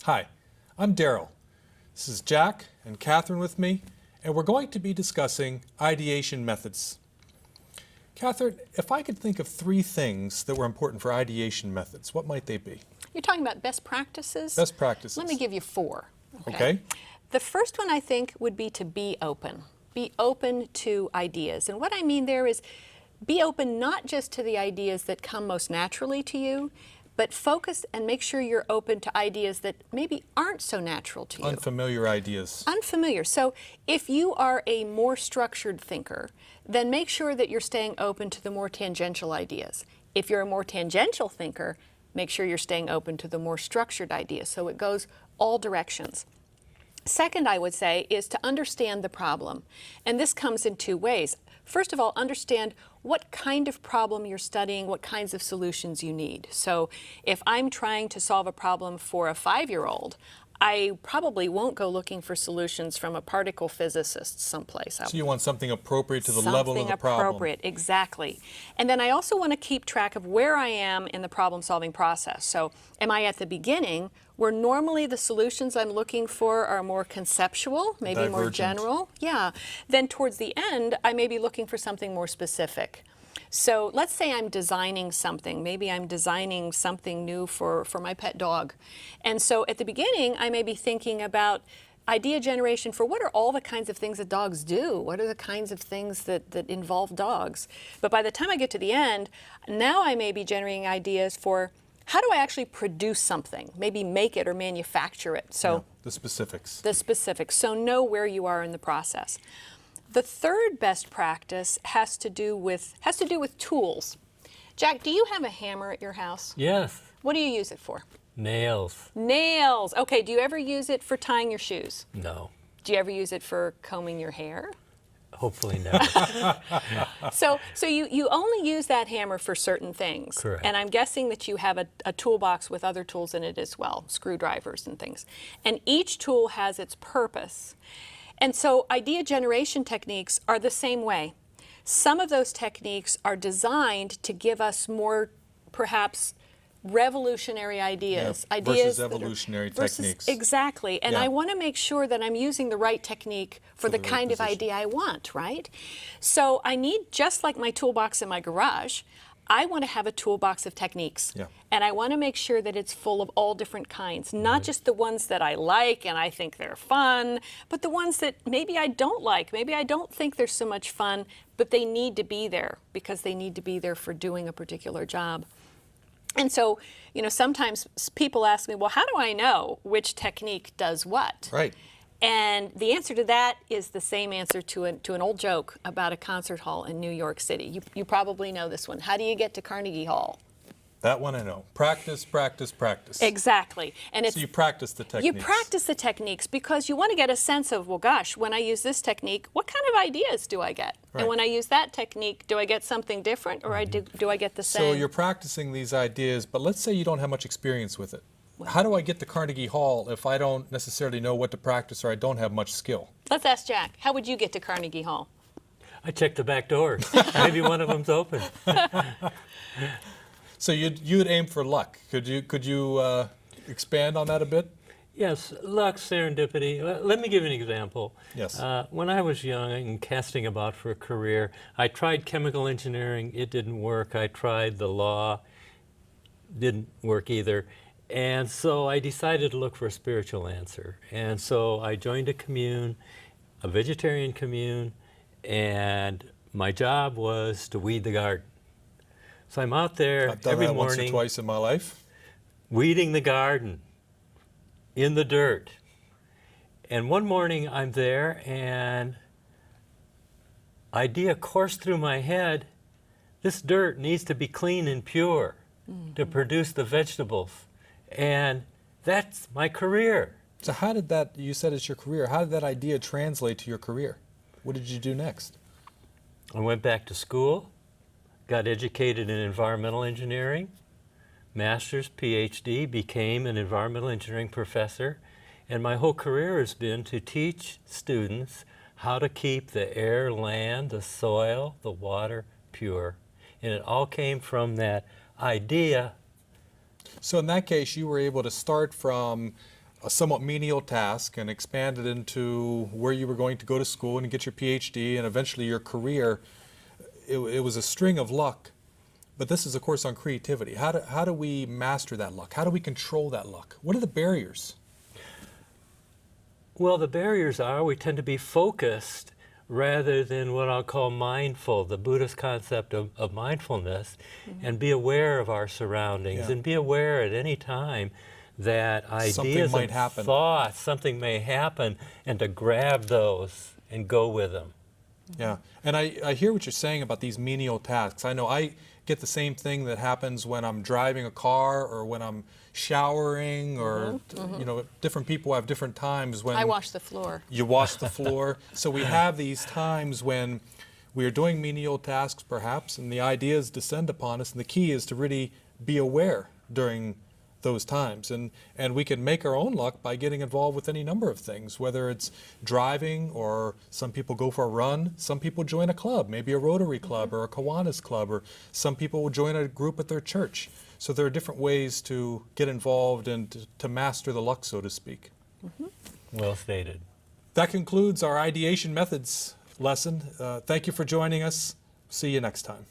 Hi, I'm Daryl. This is Jack and Catherine with me, and we're going to be discussing ideation methods. Catherine, if I could think of 3 things that were important for ideation methods, what might they be? You're talking about best practices? Best practices. Let me give you 4. Okay. The first one I think would be to be open. Be open to ideas. And what I mean there is be open not just to the ideas that come most naturally to you, but focus and make sure you're open to ideas that maybe aren't so natural to you. Unfamiliar ideas. Unfamiliar. So if you are a more structured thinker, then make sure that you're staying open to the more tangential ideas. If you're a more tangential thinker, make sure you're staying open to the more structured ideas. So it goes all directions. Second, I would say, is to understand the problem. And this comes in 2 ways. First of all, understand what kind of problem you're studying, what kinds of solutions you need. So if I'm trying to solve a problem for a 5-year-old, I probably won't go looking for solutions from a particle physicist someplace. So you want something appropriate to the level of the problem. Something appropriate, exactly. And then I also want to keep track of where I am in the problem-solving process. So am I at the beginning, where normally the solutions I'm looking for are more conceptual, maybe Divergent. more general? Yeah. Then towards the end, I may be looking for something more specific. So let's say I'm designing something. Maybe I'm designing something new for my pet dog. And so at the beginning, I may be thinking about idea generation for what are all the kinds of things that dogs do? What are the kinds of things that involve dogs? But by the time I get to the end, now I may be generating ideas for how do I actually produce something? Maybe make it or manufacture it. So the specifics. The specifics. So know where you are in the process. The third best practice has to do with tools. Jack, do you have a hammer at your house? Yes. What do you use it for? Nails. Nails. Okay, do you ever use it for tying your shoes? No. Do you ever use it for combing your hair? Hopefully never. So you only use that hammer for certain things. Correct. And I'm guessing that you have a toolbox with other tools in it as well, screwdrivers and things. And each tool has its purpose. And so idea generation techniques are the same way. Some of those techniques are designed to give us more, perhaps, revolutionary ideas. Yeah, ideas versus evolutionary versus, techniques. Exactly. And Yeah. I want to make sure that I'm using the right technique for the the right kind of position. idea I want, right? So I need, just like my toolbox in my garage, I want to have a toolbox of techniques. Yeah. And I want to make sure that it's full of all different kinds, not just the ones that I like and I think they're fun, but the ones that maybe I don't like, maybe I don't think they're so much fun, but they need to be there because they need to be there for doing a particular job. And so, you know, sometimes people ask me, well, how do I know which technique does what? Right. And the answer to that is the same answer to an old joke about a concert hall in New York City. You probably know this one. How do you get to Carnegie Hall? That one I know. Practice, practice, practice. Exactly. And it's, So you practice the techniques. you practice the techniques because you want to get a sense of, well, gosh, when I use this technique, what kind of ideas do I get? Right. And when I use that technique, do I get something different or do I get the same? So you're practicing these ideas, but let's say you don't have much experience with it. How do I get to Carnegie Hall if I don't necessarily know what to practice or I don't have much skill? Let's ask Jack. How would you get to Carnegie Hall? I checked the back doors. Maybe one of them's open. So you'd aim for luck. Could you expand on that a bit? Yes, luck, serendipity. Let me give you an example. Yes. When I was young and casting about for a career, I tried chemical engineering. It didn't work. I tried the law. Didn't work either. And so I decided to look for a spiritual answer. And so I joined a commune, a vegetarian commune, and my job was to weed the garden. So I'm out there I've done every that morning, once or twice in my life. weeding the garden in the dirt. And one morning I'm there and idea coursed through my head, this dirt needs to be clean and pure to produce the vegetables. And that's my career. So how did that, you said it's your career, how did that idea translate to your career? What did you do next? I went back to school, got educated in environmental engineering, master's, PhD, became an environmental engineering professor, and my whole career has been to teach students how to keep the air, land, the soil, the water pure. And it all came from that idea. So in that case, you were able to start from a somewhat menial task and expand it into where you were going to go to school and get your PhD and eventually your career. It was a string of luck. But this is a course on creativity. How do we master that luck? How do we control that luck? What are the barriers? Well, the barriers are we tend to be focused rather than what I'll call mindful, the Buddhist concept of mindfulness, and be aware of our surroundings and be aware at any time that ideas might and happen. thoughts, something may happen, and to grab those and go with them. Yeah, and I hear what you're saying about these menial tasks. I know I get the same thing that happens when I'm driving a car or when I'm showering or, you know, different people have different times when... I wash the floor. You wash the floor. So we have these times when we are doing menial tasks perhaps and the ideas descend upon us, and the key is to really be aware during those times. And we can make our own luck by getting involved with any number of things, whether it's driving or some people go for a run, some people join a club, maybe a Rotary Club or a Kiwanis Club, or some people will join a group at their church. So there are different ways to get involved and to master the luck, so to speak. Well stated. That concludes our ideation methods lesson. Thank you for joining us. See you next time.